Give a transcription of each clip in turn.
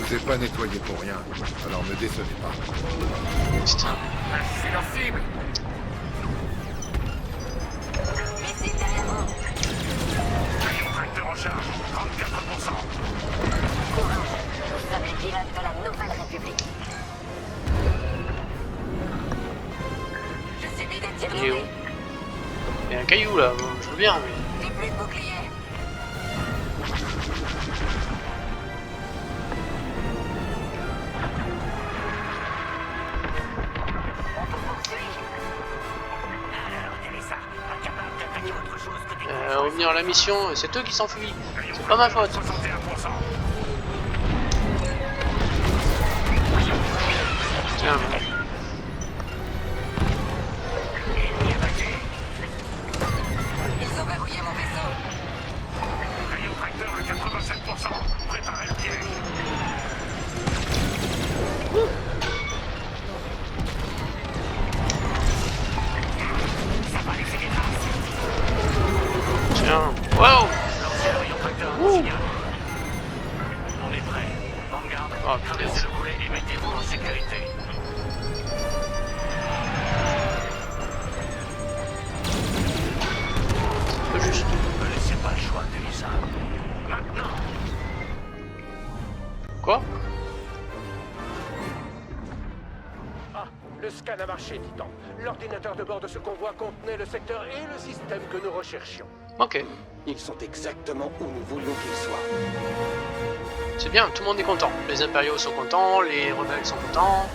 vous ai pas nettoyé pour rien, alors ne décevez pas. Putain. Je suis leur cible. Missile derrière vous. Rayon tracteur en charge. 34%. Courage. Nous sommes les pilotes de la Nouvelle République. Je subis des tirs Il est où? nourris. Il y a un caillou là, bon, je veux bien, mais... J'ai plus de bouclier. On te poursuit. Alors, Teresa, incapable d'attaquer autre chose que des revenir à la mission, c'est eux qui s'enfuient. C'est pas ma faute. 61%. Tiens, Ennemi abattu. Ils ont verrouillé mon vaisseau. Rayon tracteur à 87%. Préparez le piège. Ça va laisser des traces. tiens. Wow. Lancez le rayon tracteur en signal. On est prêt. Vanguard, Oh, traversez le goulet et mettez-vous en sécurité. Pas juste. Ne laissez pas le choix, Teresa. Maintenant. Quoi? Ah, le scan a marché, Titan. L'ordinateur de bord de ce convoi contenait le secteur et le système que nous recherchions. Ok. Ils sont exactement où nous voulions qu'ils soient. C'est bien, tout le monde est content. Les impériaux sont contents, les rebelles sont contents.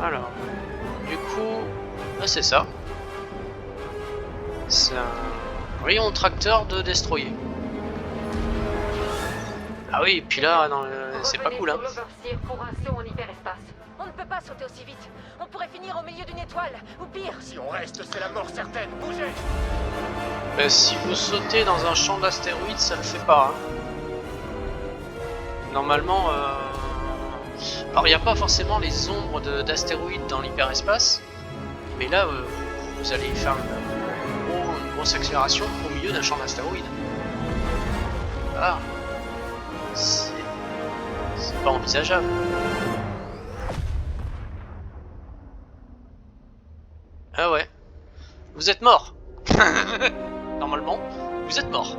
Alors, du coup, là c'est ça. C'est un rayon tracteur de destroyer. Ah oui, et puis là, c'est pas cool hein. L'overseer pour un saut en hyperespace. On ne peut pas sauter aussi vite. On pourrait finir au milieu d'une étoile, ou pire. Si on reste, c'est la mort certaine. Bougez! Si vous sautez dans un champ d'astéroïdes, ça le fait pas. Hein. Normalement, alors il n'y a pas forcément les ombres d'astéroïdes dans l'hyperespace, mais là, vous allez faire une grosse accélération au milieu d'un champ d'astéroïdes. Ah, c'est pas envisageable. Ah ouais, vous êtes mort. Normalement, vous êtes mort.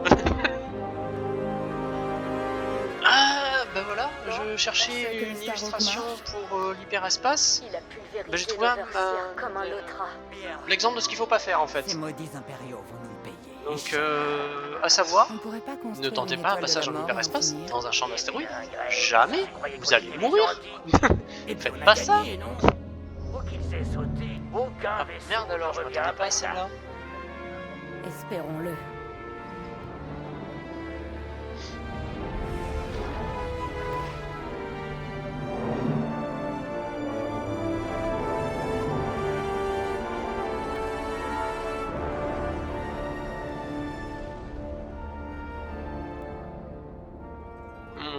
Ah, ben voilà, je cherchais une illustration pour l'hyperespace. Il a pulvérisé Ben, j'ai trouvé l'overseer comme un lotras. l'exemple de ce qu'il faut pas faire en fait. Ces maudits impériaux vont nous payer. Donc, à savoir, On pourrait pas ne construire tentez une pas un étoile de passage la en mort hyperespace infinie. dans un champ d'astéroïdes. Jamais, vous allez mourir. Faites pas ça. Où qu'ils aient sauté, aucun Ah, vaisseau merde alors, je ne revient m'attendais pas à après ça. celle-là. Espérons-le.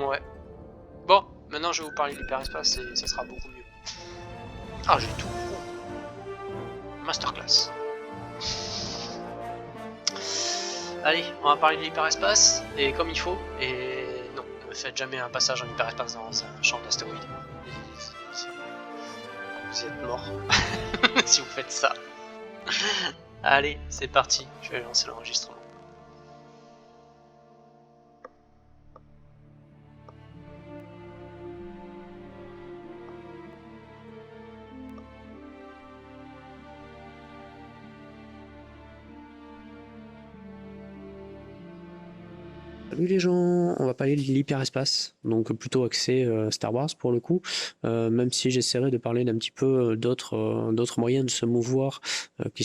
Ouais. Bon, maintenant je vais vous parler de l'hyperespace et ça sera beaucoup mieux. Ah, j'ai tout. Masterclass. Allez, on va parler de l'hyperespace et comme il faut. Et non, ne faites jamais un passage en hyperespace dans un champ d'astéroïdes. Vous êtes mort si vous faites ça. Allez, c'est parti. Je vais lancer l'enregistrement. Salut les gens, on va parler de l'hyperespace, donc plutôt axé Star Wars pour le coup, même si j'essaierai de parler d'un petit peu d'autres moyens de se mouvoir qui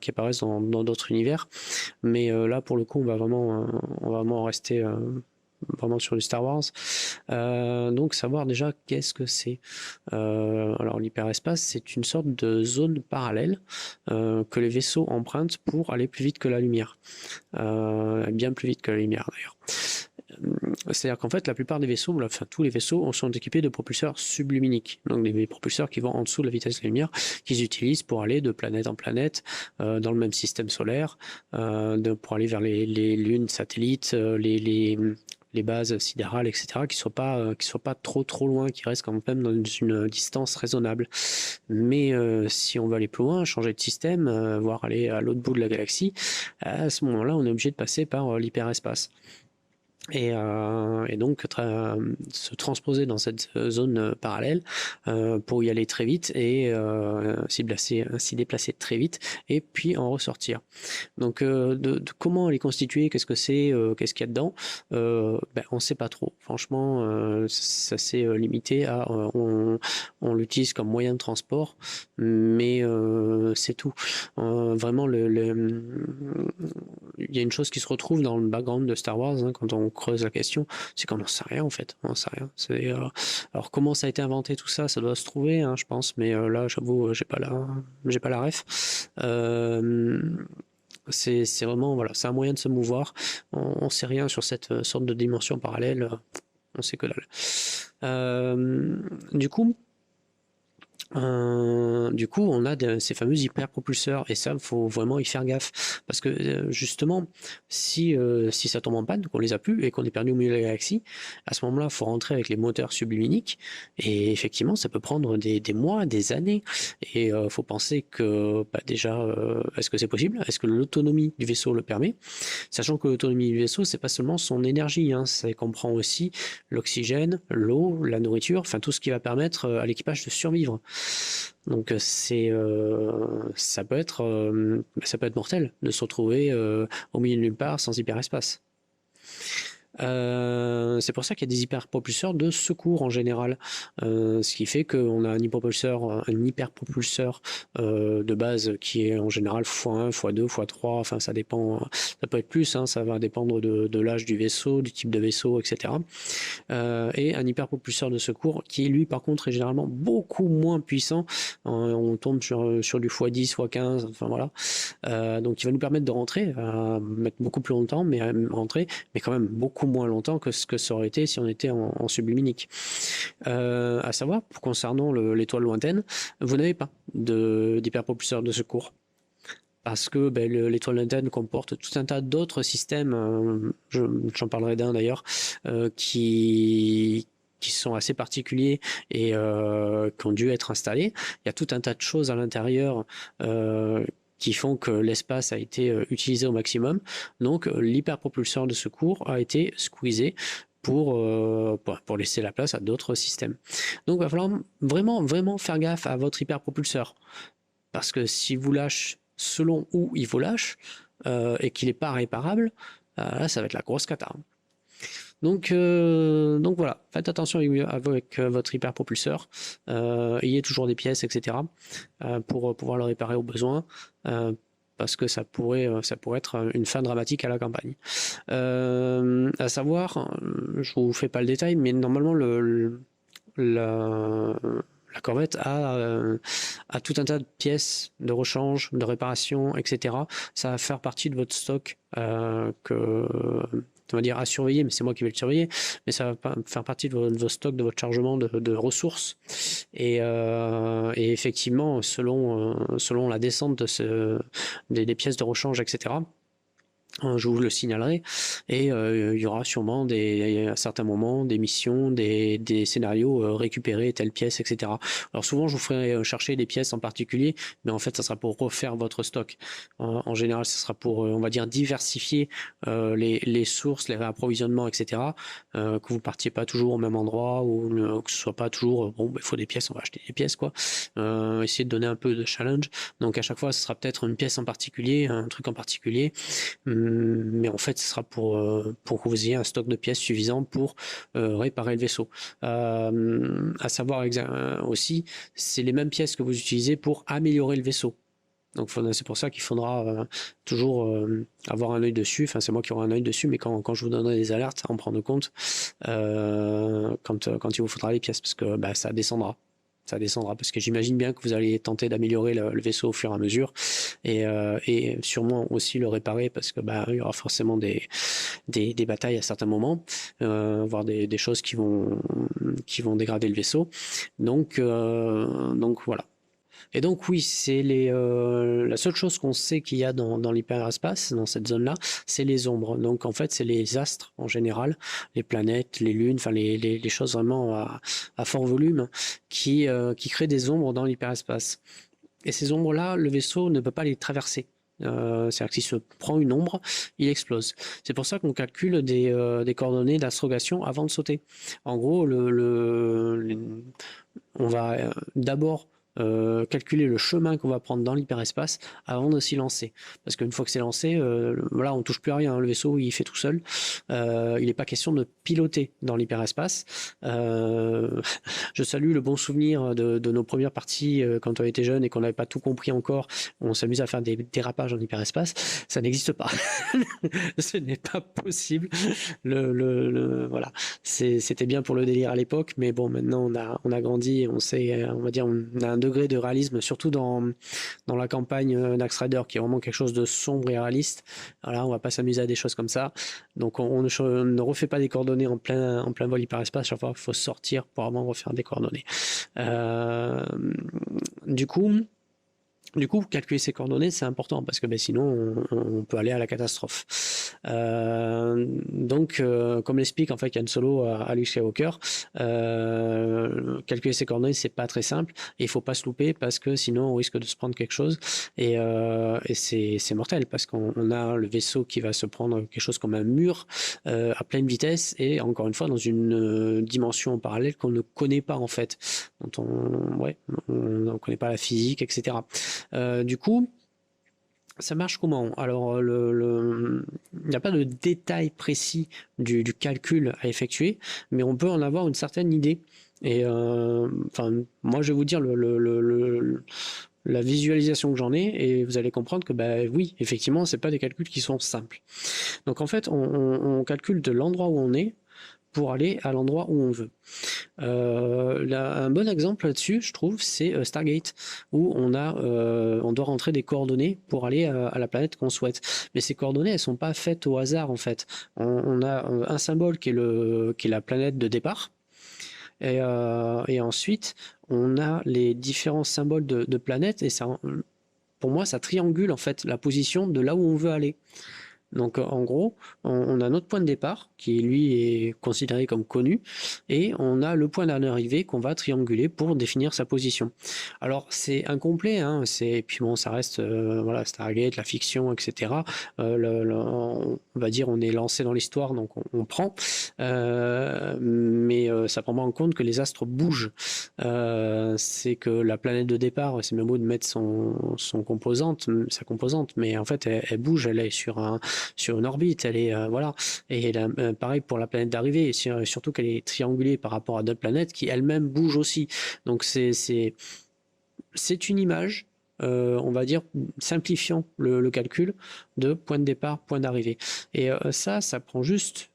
apparaissent dans d'autres univers, mais là pour le coup on va vraiment rester vraiment sur du Star Wars. Donc savoir déjà qu'est-ce que c'est. Alors l'hyperespace, c'est une sorte de zone parallèle que les vaisseaux empruntent pour aller plus vite que la lumière. Bien plus vite que la lumière d'ailleurs. C'est-à-dire qu'en fait, la plupart des vaisseaux, enfin tous les vaisseaux, sont équipés de propulseurs subluminiques, donc des propulseurs qui vont en dessous de la vitesse de la lumière, qu'ils utilisent pour aller de planète en planète dans le même système solaire, pour aller vers les lunes, satellites, les bases sidérales, etc., qui soient pas trop loin, qui restent quand même dans une distance raisonnable. Mais si on veut aller plus loin, changer de système, voire aller à l'autre bout de la galaxie, à ce moment-là, on est obligé de passer par l'hyperespace. Et donc se transposer dans cette zone parallèle pour y aller très vite et s'y déplacer très vite et puis en ressortir. Donc de comment elle est constituée, qu'est-ce que c'est, qu'est-ce qu'il y a dedans, on sait pas trop. Franchement, ça s'est limité à on l'utilise comme moyen de transport, mais c'est tout. Vraiment, il y a une chose qui se retrouve dans le background de Star Wars quand on creuse la question, c'est qu'on n'en sait rien en fait. On n'en sait rien. Alors comment ça a été inventé tout ça, ça doit se trouver, je pense, mais là j'avoue, j'ai pas la ref. C'est vraiment voilà, c'est un moyen de se mouvoir. On sait rien sur cette sorte de dimension parallèle. On sait que dalle. Du coup, on a ces fameux hyperpropulseurs et ça, il faut vraiment y faire gaffe parce que justement, si ça tombe en panne, qu'on les a plus et qu'on est perdu au milieu de la galaxie, à ce moment-là, il faut rentrer avec les moteurs subluminiques et effectivement, ça peut prendre des mois, des années et faut penser que déjà, est-ce que c'est possible? Est-ce que l'autonomie du vaisseau le permet? Sachant que l'autonomie du vaisseau, c'est pas seulement son énergie, ça comprend aussi l'oxygène, l'eau, la nourriture, enfin tout ce qui va permettre à l'équipage de survivre. Donc ça peut être mortel de se retrouver au milieu de nulle part sans hyperespace. C'est pour ça qu'il y a des hyperpropulseurs de secours en général, ce qui fait qu'on a un hyperpropulseur de base qui est en général x1, x2, x3, enfin ça dépend, ça peut être plus, ça va dépendre de l'âge du vaisseau, du type de vaisseau, etc. Et un hyperpropulseur de secours qui lui par contre est généralement beaucoup moins puissant, on tombe sur du x10, x15, enfin voilà, donc il va nous permettre de rentrer, mettre beaucoup plus longtemps, mais rentrer, mais quand même beaucoup moins longtemps que ce que ça aurait été si on était en subluminique. À savoir, concernant l'étoile lointaine, vous n'avez pas d'hyperpropulseur de secours. Parce que l'étoile lointaine comporte tout un tas d'autres systèmes, j'en parlerai d'un d'ailleurs, qui sont assez particuliers et qui ont dû être installés. Il y a tout un tas de choses à l'intérieur qui font que l'espace a été utilisé au maximum. Donc l'hyperpropulseur de secours a été squeezé pour laisser la place à d'autres systèmes. Donc il va falloir vraiment faire gaffe à votre hyperpropulseur. Parce que si vous lâchez selon où il vous lâche et qu'il n'est pas réparable, là ça va être la grosse cata. Donc voilà, faites attention avec votre hyperpropulseur, ayez toujours des pièces, etc. Pour pouvoir le réparer au besoin, parce que ça pourrait être une fin dramatique à la campagne. À savoir, je vous fais pas le détail, mais normalement la corvette a tout un tas de pièces de rechange, de réparation, etc. Ça va faire partie de votre stock on va dire à surveiller, mais c'est moi qui vais le surveiller, mais ça va faire partie de vos stocks, de votre chargement de ressources. Et effectivement, selon la descente des pièces de rechange, etc., je vous le signalerai et il y aura sûrement à certains moments des missions, des scénarios récupérer telle pièce, etc. Alors souvent je vous ferai chercher des pièces en particulier, mais en fait ça sera pour refaire votre stock. En général ça sera pour on va dire diversifier les sources, les réapprovisionnements, etc. Que vous partiez pas toujours au même endroit ou que ce soit pas toujours il faut des pièces, on va acheter des pièces quoi. Essayer de donner un peu de challenge. Donc à chaque fois ce sera peut-être une pièce en particulier, un truc en particulier. Mais en fait ce sera pour que vous ayez un stock de pièces suffisant pour réparer le vaisseau. À savoir aussi, c'est les mêmes pièces que vous utilisez pour améliorer le vaisseau. Donc c'est pour ça qu'il faudra toujours avoir un œil dessus, enfin c'est moi qui aurai un œil dessus, mais quand je vous donnerai des alertes, en prendre compte quand il vous faudra les pièces, parce que ça descendra. ça descendra, parce que j'imagine bien que vous allez tenter d'améliorer le vaisseau au fur et à mesure, et sûrement aussi le réparer, parce que il y aura forcément des batailles à certains moments, voire des choses qui vont dégrader le vaisseau. Donc voilà. Et donc oui, c'est la seule chose qu'on sait qu'il y a dans l'hyperespace, dans cette zone-là, c'est les ombres. Donc en fait, c'est les astres en général, les planètes, les lunes, enfin les choses vraiment à fort volume qui créent des ombres dans l'hyperespace. Et ces ombres-là, le vaisseau ne peut pas les traverser. C'est-à-dire que s'il se prend une ombre, il explose. C'est pour ça qu'on calcule des coordonnées d'astrogation avant de sauter. En gros, on va d'abord calculer le chemin qu'on va prendre dans l'hyperespace avant de s'y lancer. Parce qu'une fois que c'est lancé, voilà, on touche plus à rien. Le vaisseau, il fait tout seul. Il n'est pas question de piloter dans l'hyperespace. Je salue le bon souvenir de nos premières parties quand on était jeune et qu'on n'avait pas tout compris encore. On s'amuse à faire des dérapages en hyperespace. Ça n'existe pas. Ce n'est pas possible. Voilà. C'était bien pour le délire à l'époque, mais bon, maintenant on a grandi et on sait, on va dire, on a un degré de réalisme, surtout dans la campagne Nax Rider, qui est vraiment quelque chose de sombre et réaliste. Voilà, on va pas s'amuser à des choses comme ça. Donc on ne refait pas des coordonnées en plein vol hyperespace. Chaque fois, il faut sortir pour vraiment refaire des coordonnées. Du coup, calculer ces coordonnées, c'est important parce que sinon, on peut aller à la catastrophe. Donc, comme l'explique en fait Yann Solo à Luke Skywalker, calculer ces coordonnées, c'est pas très simple. Et il faut pas se louper parce que sinon, on risque de se prendre quelque chose. Et c'est mortel parce qu'on a le vaisseau qui va se prendre quelque chose comme un mur à pleine vitesse et encore une fois dans une dimension parallèle qu'on ne connaît pas en fait, dont on connaît pas la physique, etc. Du coup, ça marche comment? Alors, il n'y a pas de détail précis du calcul à effectuer, mais on peut en avoir une certaine idée. Et moi, je vais vous dire la visualisation que j'en ai, et vous allez comprendre que oui, effectivement, c'est pas des calculs qui sont simples. Donc en fait, on calcule de l'endroit où on est pour aller à l'endroit où on veut. Un bon exemple là-dessus, je trouve, c'est Stargate, où on doit rentrer des coordonnées pour aller à la planète qu'on souhaite. Mais ces coordonnées, elles sont pas faites au hasard en fait. On a un symbole qui est la planète de départ, et ensuite on a les différents symboles de planètes, et ça, pour moi, ça triangule en fait la position de là où on veut aller. Donc en gros, on a notre point de départ qui lui est considéré comme connu et on a le point d'arrivée qu'on va trianguler pour définir sa position. Alors c'est incomplet, hein, et puis bon, ça reste voilà, Stargate, la fiction, etc. On va dire on est lancé dans l'histoire, donc on prend, mais ça prend pas en compte que les astres bougent. C'est que la planète de départ, c'est même beau de mettre sa composante, mais en fait elle bouge, elle est sur une orbite, elle est voilà, et pareil pour la planète d'arrivée, surtout qu'elle est triangulée par rapport à d'autres planètes qui elles-mêmes bougent aussi. Donc c'est une image, on va dire, simplifiant le calcul de point de départ, point d'arrivée. Et ça prend juste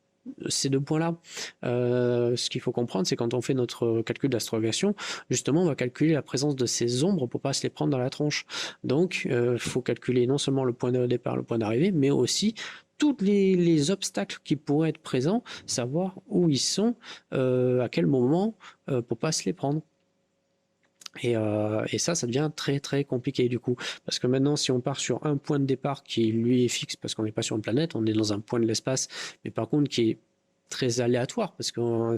ces deux points-là. Ce qu'il faut comprendre, c'est quand on fait notre calcul d'astrogation, justement, on va calculer la présence de ces ombres pour pas se les prendre dans la tronche. Donc, il faut calculer non seulement le point de départ, le point d'arrivée, mais aussi tous les obstacles qui pourraient être présents, savoir où ils sont, à quel moment, pour pas se les prendre. Et ça devient très très compliqué du coup, parce que maintenant si on part sur un point de départ qui lui est fixe, parce qu'on n'est pas sur une planète, on est dans un point de l'espace, mais par contre qui est très aléatoire, parce qu'on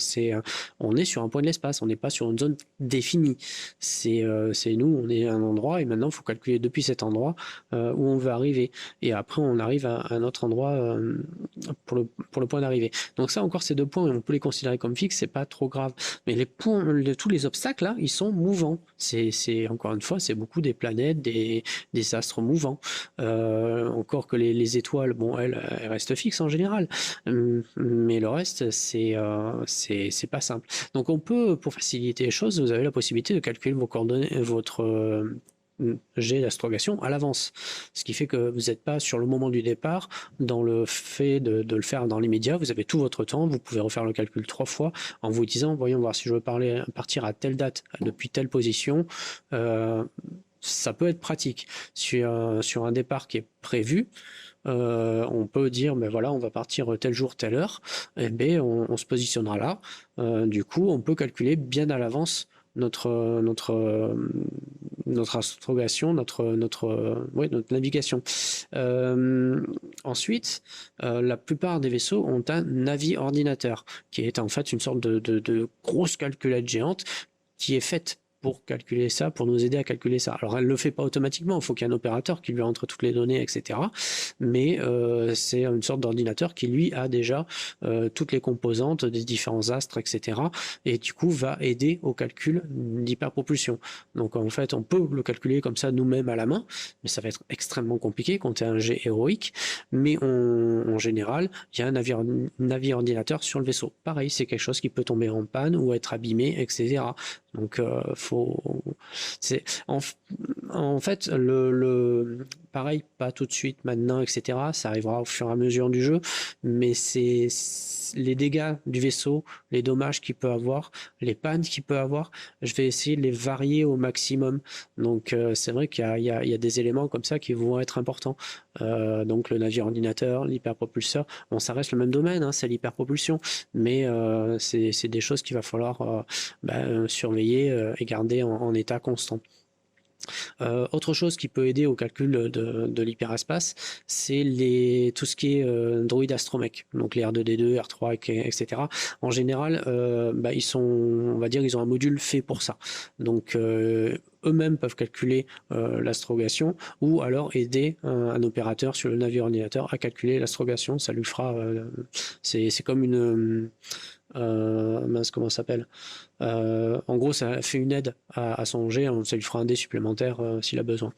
on est sur un point de l'espace, on n'est pas sur une zone définie. C'est nous, on est à un endroit, et maintenant il faut calculer depuis cet endroit où on veut arriver, et après on arrive à un autre endroit pour le point d'arrivée. Donc ça encore, ces deux points, on peut les considérer comme fixes, c'est pas trop grave, mais les points, tous les obstacles là, ils sont mouvants. C'est encore une fois, c'est beaucoup des planètes, des astres mouvants. Encore que les étoiles, bon, elles restent fixes en général, mais le reste, c'est pas simple. Donc on peut, pour faciliter les choses, vous avez la possibilité de calculer vos coordonnées, jet d'astrogation à l'avance. Ce qui fait que vous n'êtes pas sur le moment du départ dans le fait de le faire dans l'immédiat. Vous avez tout votre temps, vous pouvez refaire le calcul 3 fois en vous disant, voyons voir si je veux partir à telle date depuis telle position. Ça peut être pratique. Sur un départ qui est prévu, on peut dire, ben voilà, on va partir tel jour, telle heure, et ben on se positionnera là. Du coup, on peut calculer bien à l'avance notre astrogation, notre navigation. Ensuite, la plupart des vaisseaux ont un navi-ordinateur, qui est en fait une sorte de grosse calculette géante qui est faite pour calculer ça, pour nous aider à calculer ça. Alors, elle ne le fait pas automatiquement, il faut qu'il y ait un opérateur qui lui entre toutes les données, etc. Mais c'est une sorte d'ordinateur qui, lui, a déjà toutes les composantes des différents astres, etc. Et du coup, va aider au calcul d'hyperpropulsion. Donc, en fait, on peut le calculer comme ça nous-mêmes à la main, mais ça va être extrêmement compliqué quand c'est un jet héroïque. Mais en général, il y a un navi-ordinateur sur le vaisseau. Pareil, c'est quelque chose qui peut tomber en panne ou être abîmé, etc. Donc, en fait, pareil, pas tout de suite, maintenant, etc. Ça arrivera au fur et à mesure du jeu, mais c'est les dégâts du vaisseau, les dommages qu'il peut avoir, les pannes qu'il peut avoir, je vais essayer de les varier au maximum. Donc, c'est vrai qu'il y a des éléments comme ça qui vont être importants. Donc, le navire-ordinateur, l'hyperpropulseur, bon, ça reste le même domaine, hein, c'est l'hyperpropulsion, mais c'est des choses qu'il va falloir surveiller et garder en état constant. Autre chose qui peut aider au calcul de l'hyperespace, c'est tout ce qui est droïdes astromech, donc les R2D2, R3, etc. En général, on va dire, ils ont un module fait pour ça. Donc eux-mêmes peuvent calculer l'astrogation ou alors aider un opérateur sur le navire-ordinateur à calculer l'astrogation. Ça lui fera, c'est comme une comment ça s'appelle, en gros ça fait une aide à son jet, ça lui fera un dé supplémentaire s'il a besoin.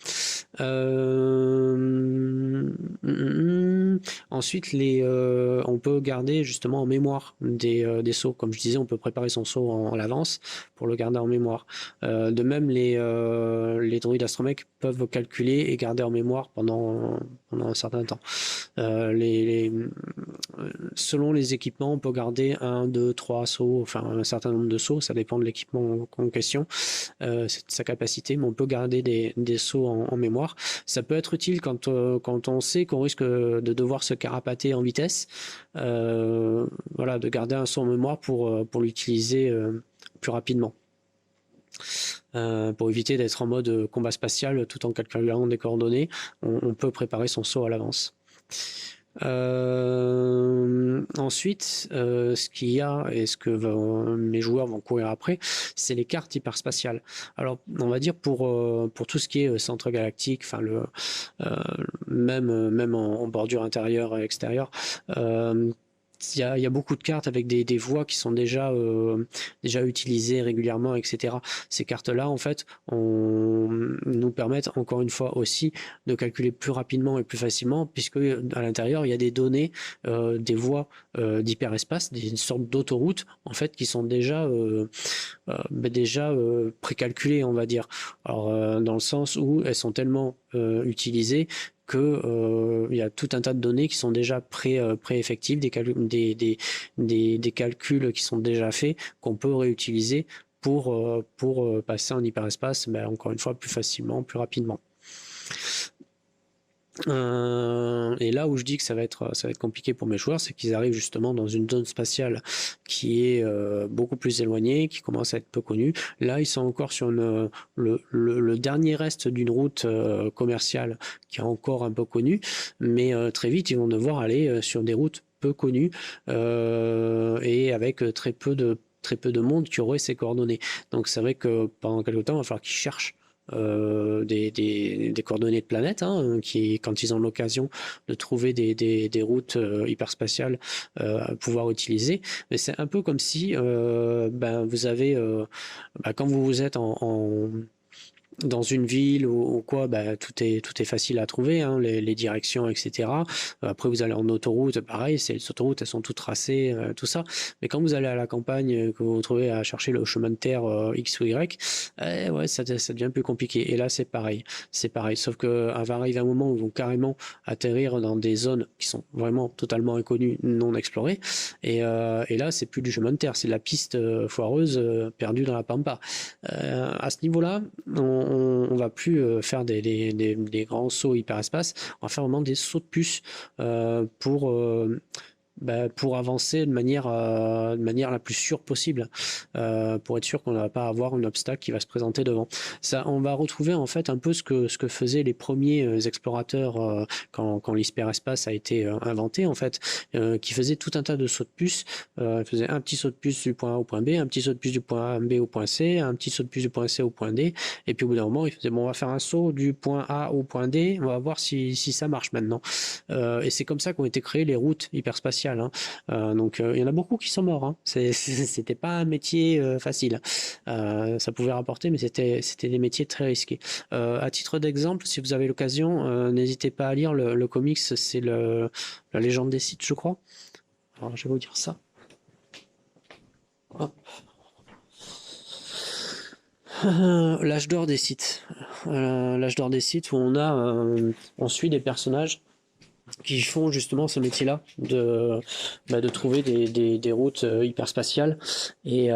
Ensuite, on peut garder justement en mémoire des sauts. Comme je disais, on peut préparer son saut en l'avance pour le garder en mémoire. De même, les droïdes astromech peuvent calculer et garder en mémoire pendant un certain temps. Selon les équipements, on peut garder 1, 2, 3 sauts, enfin un certain nombre de sauts, ça dépend de l'équipement en question, sa capacité, mais on peut garder des sauts en mémoire. Ça peut être utile quand on sait qu'on risque de devoir se carapater en vitesse, voilà, de garder un saut en mémoire pour l'utiliser plus rapidement. Pour éviter d'être en mode combat spatial tout en calculant des coordonnées, on peut préparer son saut à l'avance. Ensuite, ce qu'il y a et ce que mes joueurs vont courir après, c'est les cartes hyperspatiales. Alors, on va dire pour tout ce qui est centre galactique, enfin même en bordure intérieure et extérieure, il y a beaucoup de cartes avec des voies qui sont déjà utilisées régulièrement, etc. Ces cartes-là, en fait, nous permettent encore une fois aussi de calculer plus rapidement et plus facilement, puisque à l'intérieur, il y a des données, des voies d'hyperespace, des sortes d'autoroutes, en fait, qui sont déjà précalculées, on va dire. Alors, dans le sens où elles sont tellement utilisées que il y a tout un tas de données qui sont déjà pré-effectives, des calculs qui sont déjà faits, qu'on peut réutiliser pour passer en hyperespace, encore une fois, plus facilement, plus rapidement. Et là où je dis que ça va être compliqué pour mes joueurs, c'est qu'ils arrivent justement dans une zone spatiale qui est beaucoup plus éloignée, qui commence à être peu connue. Là, ils sont encore sur le dernier reste d'une route commerciale qui est encore un peu connue, mais très vite, ils vont devoir aller sur des routes peu connues et avec très peu de monde qui aurait ces coordonnées. Donc c'est vrai que pendant quelque temps, il va falloir qu'ils cherchent des coordonnées de planètes, hein, qui, quand ils ont l'occasion de trouver des routes hyperspatiales à pouvoir utiliser. Mais c'est un peu comme si vous avez quand vous êtes dans une ville ou quoi, bah, tout est facile à trouver, hein, les directions, etc. Après, vous allez en autoroute, pareil, les autoroutes, elles sont toutes tracées, tout ça. Mais quand vous allez à la campagne, que vous vous trouvez à chercher le chemin de terre X ou Y, ouais, ça devient plus compliqué. Et là, c'est pareil. C'est pareil. Sauf que va arriver un moment où ils vont carrément atterrir dans des zones qui sont vraiment totalement inconnues, non explorées. Et là, c'est plus du chemin de terre, c'est de la piste foireuse perdue dans la pampa. À ce niveau-là, on va plus faire des grands sauts hyperespace, on va faire vraiment des sauts de puce pour avancer de manière la plus sûre possible, pour être sûr qu'on ne va pas avoir un obstacle qui va se présenter devant. Ça, on va retrouver en fait un peu ce que faisaient les premiers explorateurs quand l'hyperespace a été inventé en fait, qui faisaient tout un tas de sauts de puce. Ils faisaient un petit saut de puce du point A au point B, un petit saut de puce du point B au point C, un petit saut de puce du point C au point D, et puis au bout d'un moment ils faisaient bon, on va faire un saut du point A au point D, on va voir si ça marche maintenant. Et c'est comme ça qu'ont été créées les routes hyperspatiales. Donc il y en a beaucoup qui sont morts, hein. C'était pas un métier facile, ça pouvait rapporter, mais c'était des métiers très risqués. À titre d'exemple, si vous avez l'occasion, n'hésitez pas à lire le comics, c'est la légende des Sith, je crois. Alors je vais vous dire ça. Hop. L'âge d'or des Sith, l'âge d'or des Sith où on suit des personnages qui font justement ce métier-là de trouver des routes hyperspatiales, et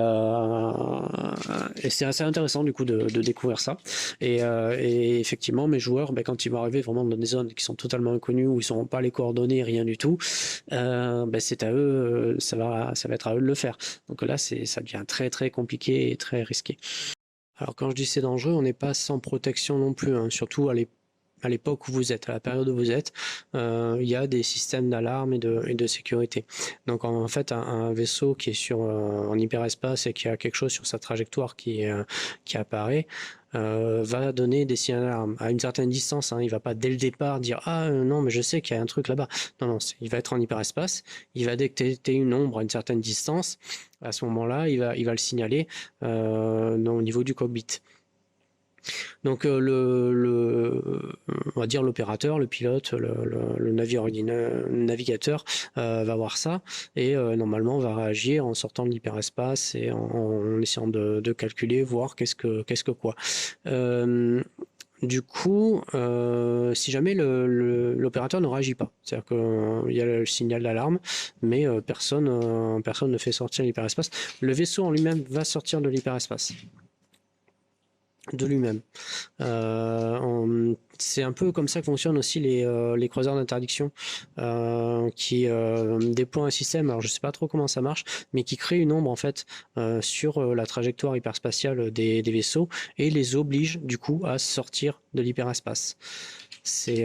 c'est assez intéressant du coup de découvrir ça, et effectivement mes joueurs, quand ils vont arriver vraiment dans des zones qui sont totalement inconnues, où ils n'auront pas les coordonnées, rien du tout, c'est à eux, ça va être à eux de le faire. Donc là ça devient très très compliqué et très risqué. Alors quand je dis c'est dangereux, on n'est pas sans protection non plus, hein, surtout à l'époque où vous êtes, à la période où vous êtes, il y a des systèmes d'alarme et de sécurité. Donc en fait, un vaisseau qui est en hyperespace et qui a quelque chose sur sa trajectoire qui apparaît, va donner des signaux d'alarme à une certaine distance, hein. Il va pas dès le départ dire non mais je sais qu'il y a un truc là-bas. Non, il va être en hyperespace, il va détecter une ombre à une certaine distance. À ce moment-là, il va le signaler au niveau du cockpit. Donc on va dire l'opérateur, le pilote, le navigateur va voir ça, et normalement va réagir en sortant de l'hyperespace et en essayant de calculer, voir qu'est-ce que quoi. Du coup, si jamais l'opérateur ne réagit pas, c'est-à-dire qu'il y a le signal d'alarme, mais personne ne fait sortir l'hyperespace, le vaisseau en lui-même va sortir de l'hyperespace de lui-même. C'est un peu comme ça que fonctionnent aussi les croiseurs d'interdiction, qui déploient un système, alors je sais pas trop comment ça marche, mais qui crée une ombre en fait sur la trajectoire hyperspatiale des vaisseaux, et les oblige du coup à sortir de l'hyperespace. C'est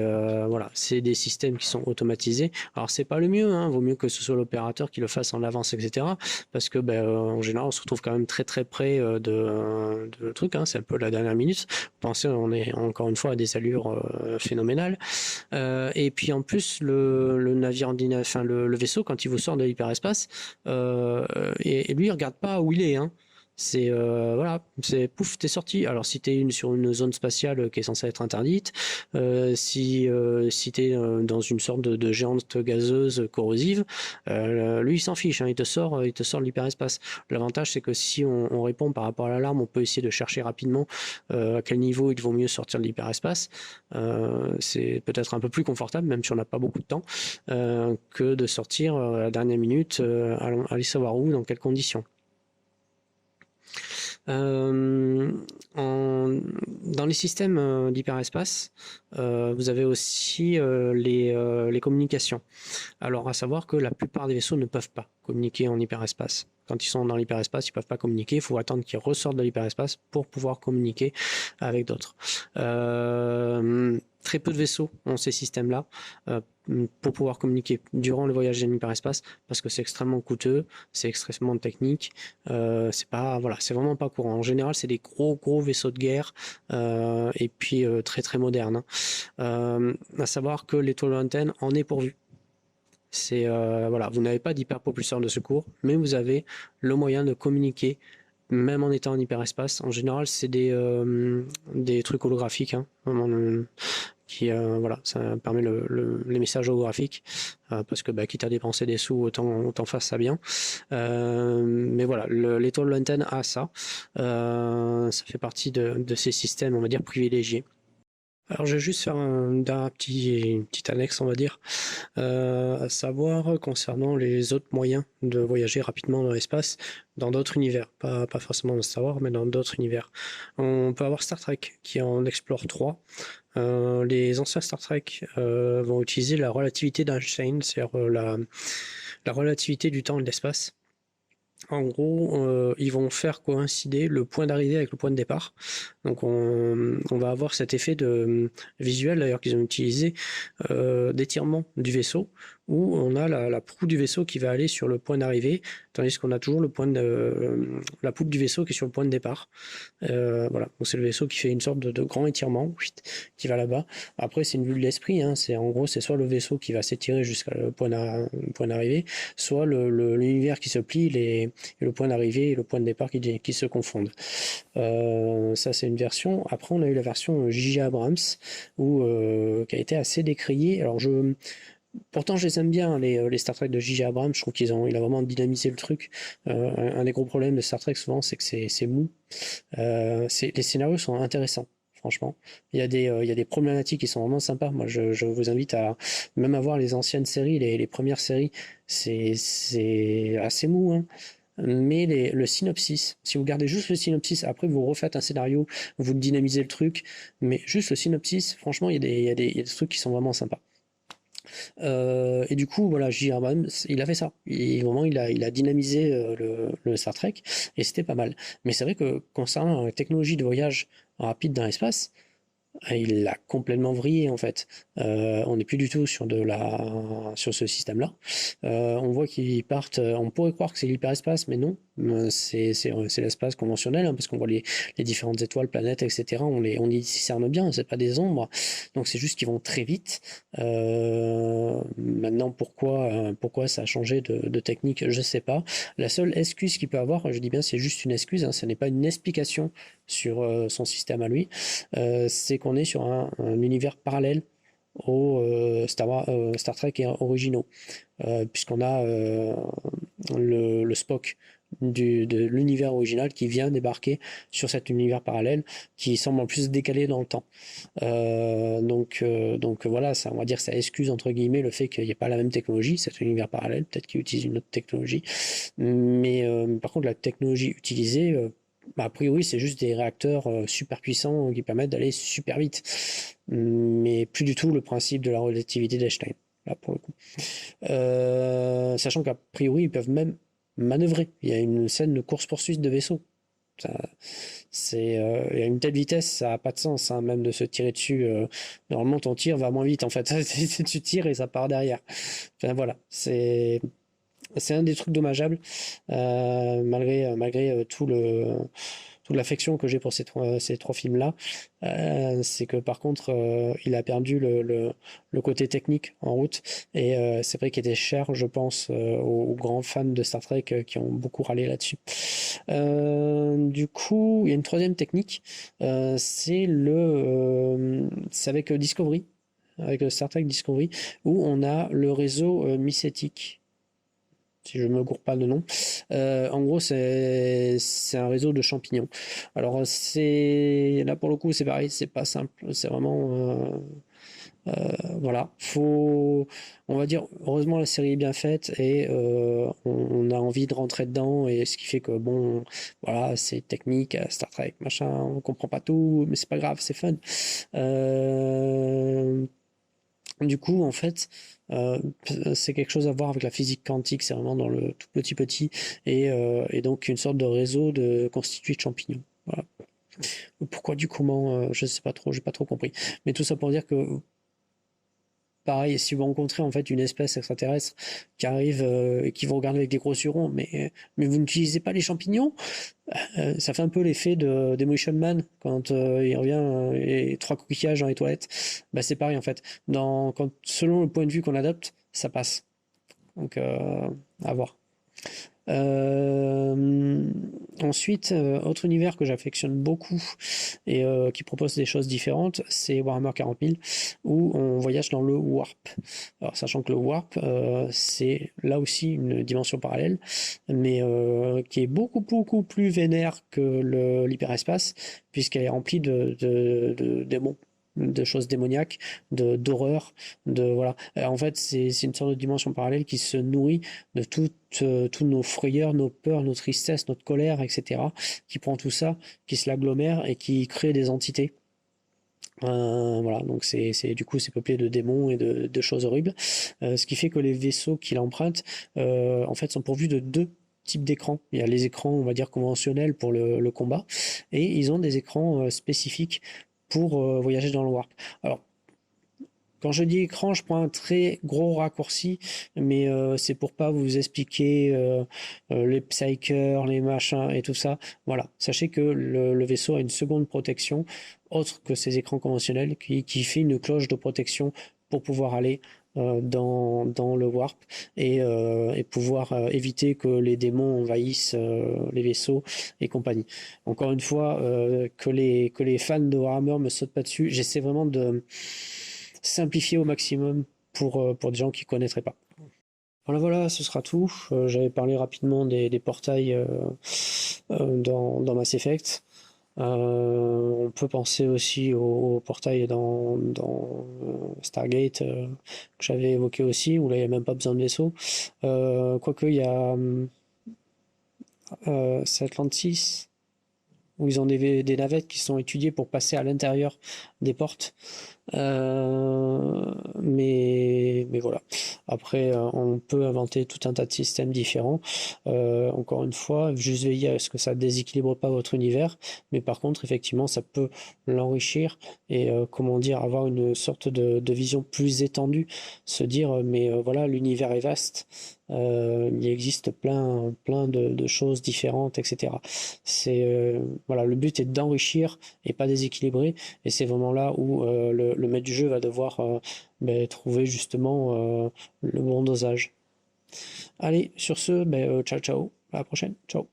des systèmes qui sont automatisés. Alors c'est pas le mieux, hein, vaut mieux que ce soit l'opérateur qui le fasse en avance, etc. Parce que en général on se retrouve quand même très très près de truc, hein, c'est un peu la dernière minute. Pensez, on est encore une fois à des allures phénoménales. Et puis en plus le navire, le vaisseau, quand il vous sort de l'hyperespace, et lui il regarde pas où il est, hein. C'est c'est pouf, t'es sorti. Alors si t'es sur une zone spatiale qui est censée être interdite, si t'es dans une sorte de géante gazeuse corrosive, lui il s'en fiche, hein, il te sort de l'hyperespace. L'avantage c'est que si on répond par rapport à l'alarme, on peut essayer de chercher rapidement à quel niveau il vaut mieux sortir de l'hyperespace. C'est peut-être un peu plus confortable, même si on n'a pas beaucoup de temps, que de sortir à la dernière minute, aller savoir où, dans quelles conditions. Dans les systèmes d'hyperespace, vous avez aussi les communications. Alors à savoir que la plupart des vaisseaux ne peuvent pas communiquer en hyperespace. Quand ils sont dans l'hyperespace, ils ne peuvent pas communiquer, il faut attendre qu'ils ressortent de l'hyperespace pour pouvoir communiquer avec d'autres. Très peu de vaisseaux ont ces systèmes-là pour pouvoir communiquer durant le voyage en hyperespace, parce que c'est extrêmement coûteux, c'est extrêmement technique, c'est vraiment pas courant. En général, c'est des gros vaisseaux de guerre, et puis très très modernes, hein. À savoir que l'étoile lointaine en est pourvue. Vous n'avez pas d'hyperpropulseur de secours, mais vous avez le moyen de communiquer même en étant en hyperespace. En général, c'est des trucs holographiques, hein, vraiment, qui voilà, ça permet les messages holographiques, parce que quitte à dépenser des sous, autant faire ça bien. Mais voilà, l'étoile lointaine a ça. Ça fait partie de ces systèmes, on va dire, privilégiés. Alors je vais juste faire une petite annexe, on va dire, à savoir concernant les autres moyens de voyager rapidement dans l'espace, dans d'autres univers, pas forcément dans Star Wars, mais dans d'autres univers. On peut avoir Star Trek qui en explore 3. Les anciens Star Trek vont utiliser la relativité d'Einstein, c'est-à-dire la relativité du temps et de l'espace. En gros, ils vont faire coïncider le point d'arrivée avec le point de départ. Donc on va avoir cet effet de visuel d'ailleurs qu'ils ont utilisé d'étirement du vaisseau, où on a la proue du vaisseau qui va aller sur le point d'arrivée, tandis qu'on a toujours la poupe du vaisseau qui est sur le point de départ. Voilà, donc c'est le vaisseau qui fait une sorte de grand étirement qui va là-bas. Après c'est une vue de l'esprit, hein. En gros c'est soit le vaisseau qui va s'étirer jusqu'à le point d'arrivée, soit l'univers qui se plie et le point d'arrivée et le point de départ qui se confondent. Ça c'est une version. Après on a eu la version J.J. Abrams qui a été assez décriée. Alors pourtant je les aime bien, les Star Trek de J.J. Abrams. Je trouve il a vraiment dynamisé le truc. Un des gros problèmes de Star Trek souvent c'est que c'est mou. Les scénarios sont intéressants. Franchement, il y a des problématiques qui sont vraiment sympas. Moi, je vous invite à même à voir les anciennes séries, les premières séries. C'est assez mou, hein. Mais le synopsis, si vous gardez juste le synopsis, après vous refaites un scénario, vous dynamisez le truc, mais juste le synopsis, franchement, il y a des trucs qui sont vraiment sympas. Et du coup, voilà, J.J. Abrams, il a fait ça. Vraiment, il a dynamisé le Star Trek, et c'était pas mal. Mais c'est vrai que concernant la technologie de voyage rapide dans l'espace, il l'a complètement vrillé en fait. On n'est plus du tout sur ce système-là. On voit qu'ils partent. On pourrait croire que c'est l'hyperespace, mais non. C'est l'espace conventionnel, hein, parce qu'on voit les différentes étoiles, planètes, etc. On y discerne bien. C'est pas des ombres. Donc c'est juste qu'ils vont très vite. Maintenant, pourquoi ça a changé de technique, je sais pas. La seule excuse qu'il peut avoir, je dis bien, c'est juste une excuse. Hein, ce n'est pas une explication sur son système à lui. C'est qu'on est sur un univers parallèle aux Star Trek originaux, puisqu'on a le Spock de l'univers original qui vient débarquer sur cet univers parallèle qui semble en plus décalé dans le temps. Donc voilà, ça, on va dire, ça excuse entre guillemets le fait qu'il n'y ait pas la même technologie, cet univers parallèle, peut-être qu'il utilise une autre technologie, mais par contre la technologie utilisée, a priori, c'est juste des réacteurs super puissants qui permettent d'aller super vite. Mais plus du tout le principe de la relativité d'Einstein, là, pour le coup. Sachant qu'a priori, ils peuvent même manœuvrer. Il y a une scène de course-poursuite de vaisseau. Il y a une telle vitesse, ça n'a pas de sens, hein, même de se tirer dessus. Normalement, ton tir va moins vite, en fait. Tu tires et ça part derrière. Enfin, voilà, c'est un des trucs dommageables, malgré toute l'affection que j'ai pour ces trois films-là. C'est que par contre, il a perdu le côté technique en route, et c'est vrai qu'il était cher, je pense, aux grands fans de Star Trek qui ont beaucoup râlé là-dessus. Du coup, il y a une troisième technique, c'est avec Discovery, avec Star Trek Discovery, où on a le réseau mycétique, si je ne me gourre pas de nom. En gros, c'est un réseau de champignons. Alors, là pour le coup, c'est pareil, c'est pas simple. C'est vraiment... voilà. On va dire, heureusement, la série est bien faite et on a envie de rentrer dedans. Et ce qui fait que, bon, voilà, c'est technique, Star Trek, machin, on comprend pas tout, mais c'est pas grave, c'est fun. Du coup, en fait, c'est quelque chose à voir avec la physique quantique, c'est vraiment dans le tout petit, et donc une sorte de réseau constitué de champignons. Voilà. Pourquoi, du comment, je sais pas trop, j'ai pas trop compris. Mais tout ça pour dire que, pareil, si vous rencontrez en fait une espèce extraterrestre qui arrive et qui vous regarde avec des gros yeux ronds, mais vous n'utilisez pas les champignons, ça fait un peu l'effet de Demolition Man quand il revient et 3 coquillages dans les toilettes. C'est pareil en fait. Selon le point de vue qu'on adopte, ça passe. Donc à voir. Ensuite, autre univers que j'affectionne beaucoup et qui propose des choses différentes, c'est Warhammer 40 000, où on voyage dans le Warp. Alors, sachant que le Warp, c'est là aussi une dimension parallèle, mais qui est beaucoup plus vénère que l'hyperespace, puisqu'elle est remplie de démons, de choses démoniaques, d'horreur, voilà. En fait, c'est une sorte de dimension parallèle qui se nourrit de toutes nos frayeurs, nos peurs, nos tristesses, notre colère, etc., qui prend tout ça, qui se l'agglomère et qui crée des entités. Voilà, donc du coup c'est peuplé de démons et de choses horribles, ce qui fait que les vaisseaux qu'il emprunte en fait sont pourvus de deux types d'écrans. Il y a les écrans, on va dire, conventionnels pour le combat, et ils ont des écrans spécifiques pour voyager dans le Warp. Alors, quand je dis écran, je prends un très gros raccourci, mais c'est pour pas vous expliquer les psychers, les machins et tout ça. Voilà, sachez que le vaisseau a une seconde protection, autre que ces écrans conventionnels, qui fait une cloche de protection pour pouvoir aller dans le Warp et pouvoir éviter que les démons envahissent les vaisseaux et compagnie. Encore une fois, que les fans de Warhammer me sautent pas dessus, j'essaie vraiment de simplifier au maximum pour des gens qui ne connaîtraient pas. Voilà, ce sera tout. J'avais parlé rapidement des portails dans Mass Effect. On peut penser aussi au portail dans Stargate que j'avais évoqué aussi, où là il n'y a même pas besoin de vaisseau. Quoique il y a c'est Atlantis, où ils ont des navettes qui sont étudiées pour passer à l'intérieur des portes. Mais voilà. Après, on peut inventer tout un tas de systèmes différents. Encore une fois, juste veiller à ce que ça déséquilibre pas votre univers, mais par contre, effectivement, ça peut l'enrichir et comment dire, avoir une sorte de vision plus étendue, se dire mais voilà, l'univers est vaste. Il existe plein de choses différentes, etc. Voilà, le but est d'enrichir et pas déséquilibrer, et c'est vraiment là où le maître du jeu va devoir trouver justement le bon dosage. Allez, sur ce, ciao, à la prochaine, ciao.